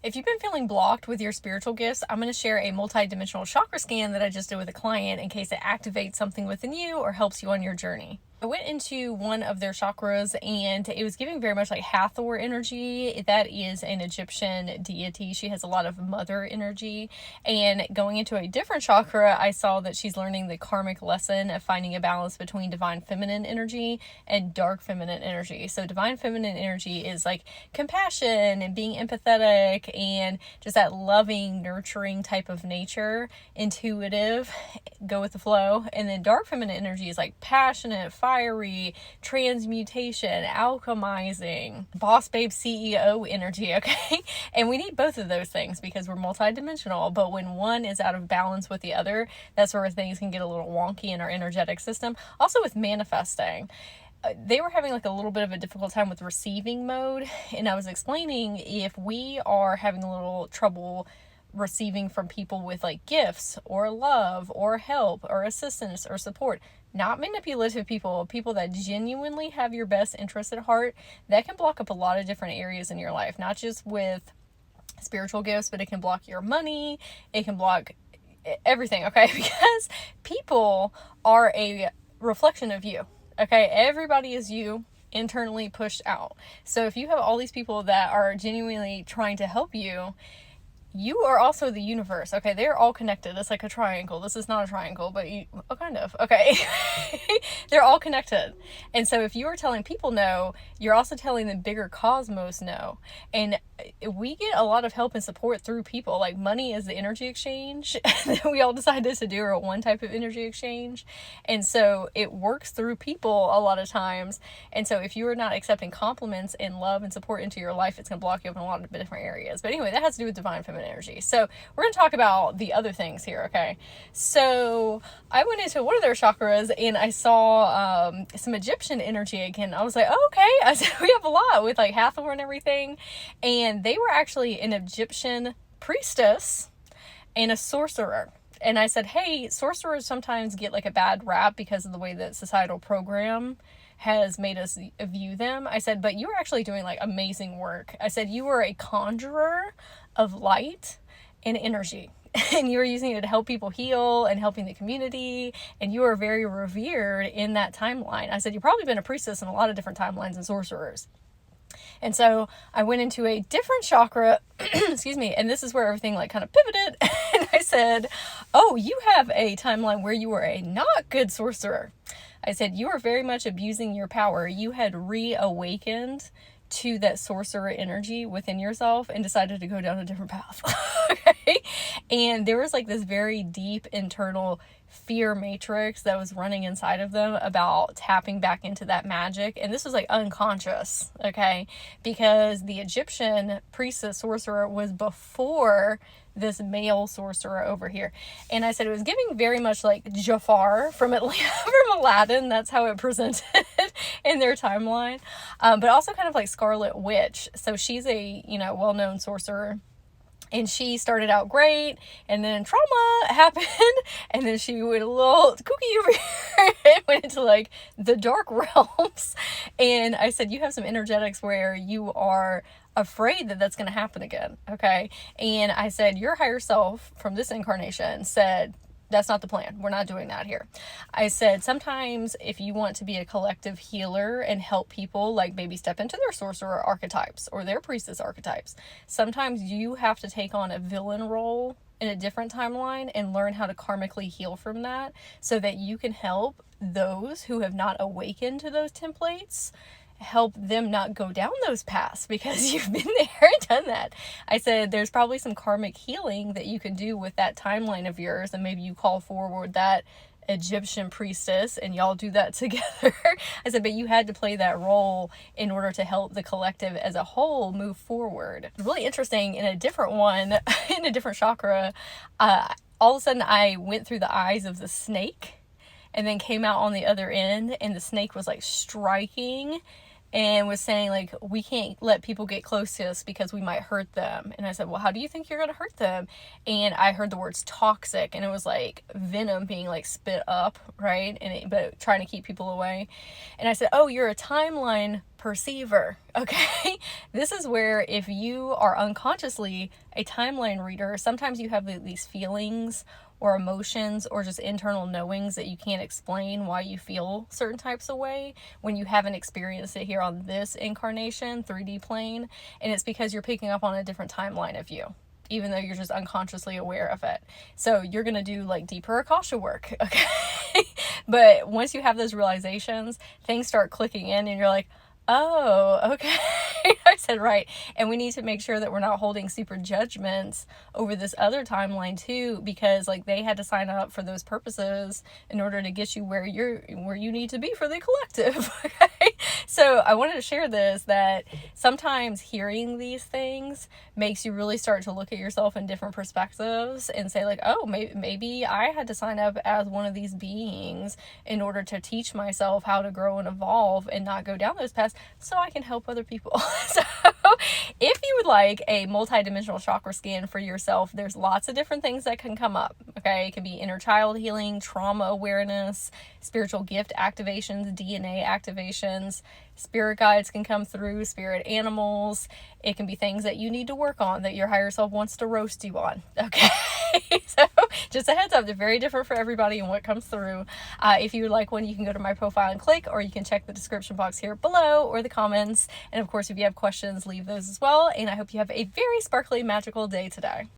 If you've been feeling blocked with your spiritual gifts, I'm going to share a multidimensional chakra scan that I just did with a client in case it activates something within you or helps you on your journey. I went into one of their chakras and it was giving very much like Hathor energy. That is an Egyptian deity. She has a lot of mother energy. And going into a different chakra, I saw that she's learning the karmic lesson of finding a balance between divine feminine energy and dark feminine energy. So divine feminine energy is like compassion and being empathetic and just that loving, nurturing type of nature, intuitive, go with the flow. And then dark feminine energy is like passionate, fiery, transmutation, alchemizing, boss babe CEO energy, okay? And we need both of those things because we're multidimensional, but when one is out of balance with the other, that's where things can get a little wonky in our energetic system. Also with manifesting. They were having like a little bit of a difficult time with receiving mode, and I was explaining if we are having a little trouble receiving from people with like gifts or love or help or assistance or support, not manipulative people that genuinely have your best interest at heart, that can block up a lot of different areas in your life, not just with spiritual gifts, but it can block your money, it can block everything, okay? Because people are a reflection of you, okay? Everybody is you internally pushed out. So if you have all these people that are genuinely trying to help you, you are also the universe, okay? They're all connected. It's like a triangle. This is not a triangle, but kind of, okay? They're all connected. And so if you are telling people no, you're also telling the bigger cosmos no. And we get a lot of help and support through people. Like money is the energy exchange that we all decided to do, or one type of energy exchange. And so it works through people a lot of times. And so if you are not accepting compliments and love and support into your life, it's going to block you up in a lot of different areas. But anyway, that has to do with divine feminine energy. So we're going to talk about the other things here, okay? So I went into one of their chakras and I saw some Egyptian energy again. I was like, oh, okay. I said, we have a lot with like Hathor and everything. And they were actually an Egyptian priestess and a sorcerer. And I said, hey, sorcerers sometimes get like a bad rap because of the way that societal program has made us view them. I said, but you were actually doing like amazing work. I said, you were a conjurer of light and energy. And you were using it to help people heal and helping the community. And you are very revered in that timeline. I said, you've probably been a priestess in a lot of different timelines and sorcerers. And so I went into a different chakra, excuse me, and this is where everything like kind of pivoted. And I said, oh, you have a timeline where you were a not good sorcerer. I said, you are very much abusing your power. You had reawakened to that sorcerer energy within yourself and decided to go down a different path. Okay? And there was like this very deep internal fear matrix that was running inside of them about tapping back into that magic. And this was like unconscious, okay? Because the Egyptian priestess sorcerer was before this male sorcerer over here. And I said it was giving very much like Jafar from Aladdin. That's how it presented in their timeline. But also kind of like Scarlet Witch. So she's a, well-known sorcerer. And she started out great, and then trauma happened, and then she went a little kooky over here and went into like the dark realms. And I said, you have some energetics where you are afraid that that's going to happen again, okay? And I said, your higher self from this incarnation said, that's not the plan. We're not doing that here. I said, sometimes if you want to be a collective healer and help people, like maybe step into their sorcerer archetypes or their priestess archetypes, sometimes you have to take on a villain role in a different timeline and learn how to karmically heal from that so that you can help those who have not awakened to those templates, help them not go down those paths because you've been there and done that. I said, there's probably some karmic healing that you can do with that timeline of yours, and maybe you call forward that Egyptian priestess and y'all do that together. I said, but you had to play that role in order to help the collective as a whole move forward. Really interesting, in a different one, in a different chakra, all of a sudden I went through the eyes of the snake and then came out on the other end, and the snake was like striking and was saying like, we can't let people get close to us because we might hurt them. And I said, well, how do you think you're going to hurt them? And I heard the words toxic, and it was like venom being like spit up, right? But trying to keep people away. And I said, oh, you're a timeline perceiver. Okay. This is where if you are unconsciously a timeline reader, sometimes you have these feelings or emotions or just internal knowings that you can't explain why you feel certain types of way when you haven't experienced it here on this incarnation 3D plane. And it's because you're picking up on a different timeline of you, even though you're just unconsciously aware of it. So you're going to do like deeper Akasha work. Okay. But once you have those realizations, things start clicking in and you're like, oh, okay. I said right. And we need to make sure that we're not holding super judgments over this other timeline too, because like they had to sign up for those purposes in order to get you where you need to be for the collective. Okay. So I wanted to share this, that sometimes hearing these things makes you really start to look at yourself in different perspectives and say like, oh, maybe I had to sign up as one of these beings in order to teach myself how to grow and evolve and not go down those paths, so I can help other people. So if you would like a multidimensional chakra scan for yourself, there's lots of different things that can come up. Okay. It can be inner child healing, trauma awareness, spiritual gift activations, DNA activations, spirit guides can come through, spirit animals. It can be things that you need to work on that your higher self wants to roast you on. Okay. So just a heads up, they're very different for everybody and what comes through. If you would like one, you can go to my profile and click, or you can check the description box here below or the comments. And of course, if you have questions, leave those as well. And I hope you have a very sparkly, magical day today.